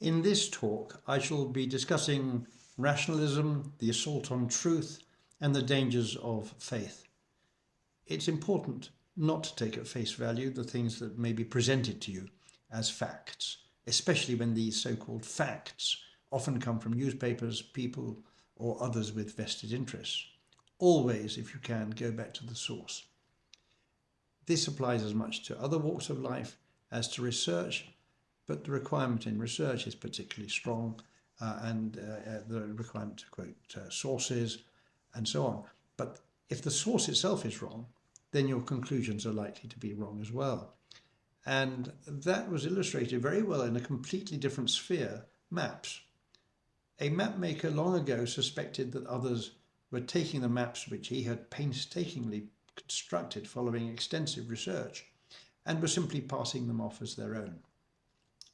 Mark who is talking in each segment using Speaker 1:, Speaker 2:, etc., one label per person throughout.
Speaker 1: In this talk, I shall be discussing rationalism, the assault on truth, and the dangers of faith. It's important not to take at face value the things that may be presented to you as facts, especially when these so-called facts often come from newspapers, people, or others with vested interests. Always, if you can, go back to the source. This applies as much to other walks of life as to research, but the requirement in research is particularly strong, and the requirement to quote sources and so on. But if the source itself is wrong, then your conclusions are likely to be wrong as well. And that was illustrated very well in a completely different sphere, maps. A map maker long ago suspected that others were taking the maps which he had painstakingly constructed following extensive research and were simply passing them off as their own,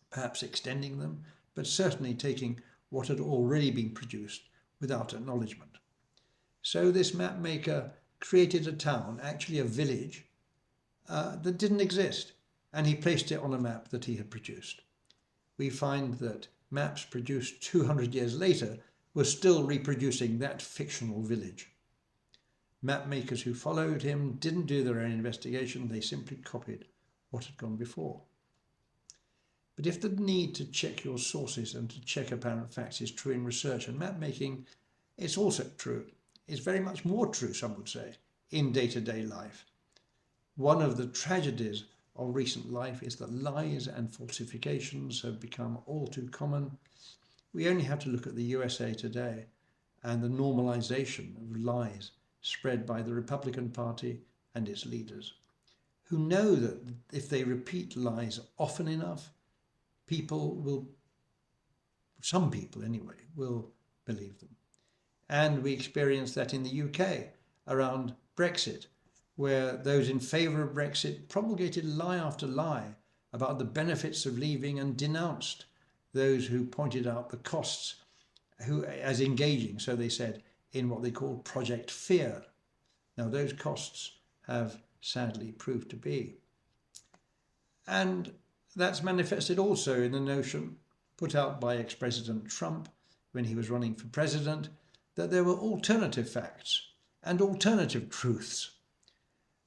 Speaker 1: perhaps extending them, but certainly taking what had already been produced without acknowledgement. So this map maker created a town, actually a village, that didn't exist, and he placed it on a map that he had produced. We find that maps produced 200 years later were still reproducing that fictional village. Map makers who followed him didn't do their own investigation, they simply copied what had gone before. But if the need to check your sources and to check apparent facts is true in research and map making, it's also true. It's very much more true, some would say, in day-to-day life. One of the tragedies of recent life is that lies and falsifications have become all too common. We only have to look at the USA today and the normalization of lies spread by the Republican Party and its leaders, who know that if they repeat lies often enough, some people anyway, will believe them. And we experienced that in the UK around Brexit, where those in favour of Brexit promulgated lie after lie about the benefits of leaving and denounced those who pointed out the costs as engaging, so they said, in what they called Project Fear. Now those costs have sadly proved to be. And that's manifested also in the notion put out by ex-President Trump when he was running for president that there were alternative facts and alternative truths.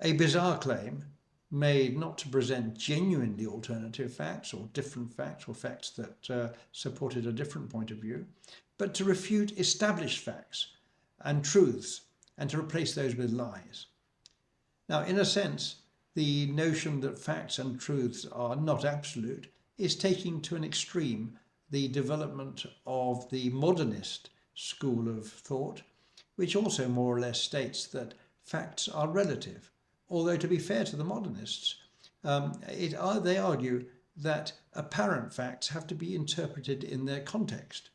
Speaker 1: A bizarre claim made not to present genuinely alternative facts or different facts or facts that supported a different point of view, but to refute established facts and truths and to replace those with lies. Now, in a sense, the notion that facts and truths are not absolute is taking to an extreme the development of the modernist school of thought, which also more or less states that facts are relative. Although, to be fair to the modernists, they argue that apparent facts have to be interpreted in their context,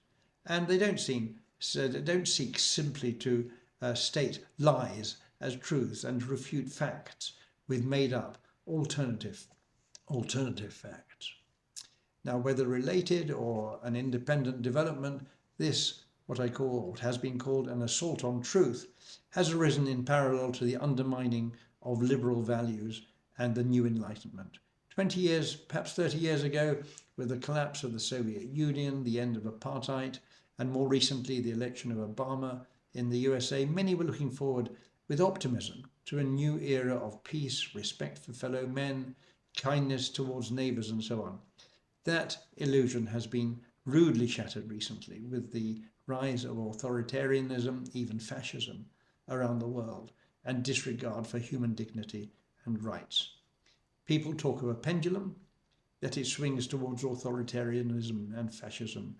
Speaker 1: and they don't seek simply to state lies as truths and refute facts with made-up alternative facts. Now, whether related or an independent development, this, what has been called an assault on truth, has arisen in parallel to the undermining of liberal values and the new Enlightenment. 20 years, perhaps 30 years ago, with the collapse of the Soviet Union, the end of apartheid, and more recently the election of Obama in the USA, many were looking forward with optimism to a new era of peace, respect for fellow men, kindness towards neighbours, and so on. That illusion has been rudely shattered recently with the rise of authoritarianism, even fascism, around the world, and disregard for human dignity and rights. People talk of a pendulum, that it swings towards authoritarianism and fascism,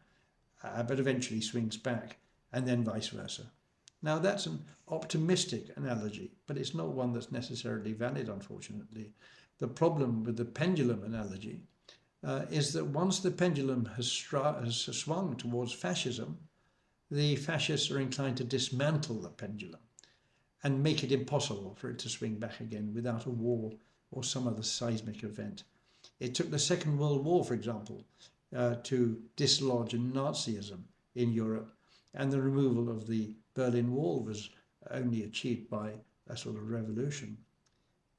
Speaker 1: but eventually swings back, and then vice versa. Now that's an optimistic analogy, but it's not one that's necessarily valid, unfortunately. The problem with the pendulum analogy is that once the pendulum has swung towards fascism, the fascists are inclined to dismantle the pendulum and make it impossible for it to swing back again without a war or some other seismic event. It took the Second World War, for example, to dislodge Nazism in Europe, and the removal of the Berlin Wall was only achieved by a sort of revolution.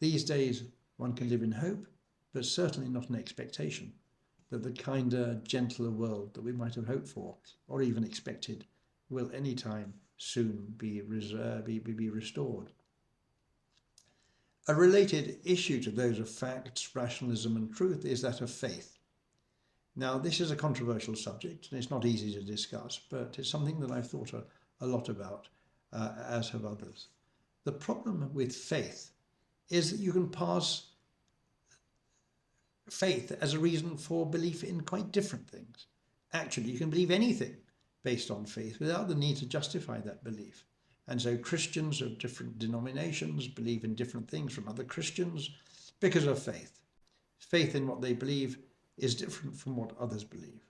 Speaker 1: These days, one can live in hope, but certainly not in expectation. that the kinder, gentler world that we might have hoped for or even expected will any time soon be restored. A related issue to those of facts, rationalism and truth is that of faith. Now, this is a controversial subject and it's not easy to discuss, but it's something that I've thought a lot about, as have others. The problem with faith is that you can pass faith as a reason for belief in quite different things. Actually, you can believe anything based on faith without the need to justify that belief. And so Christians of different denominations believe in different things from other Christians because of faith. Faith in what they believe is different from what others believe.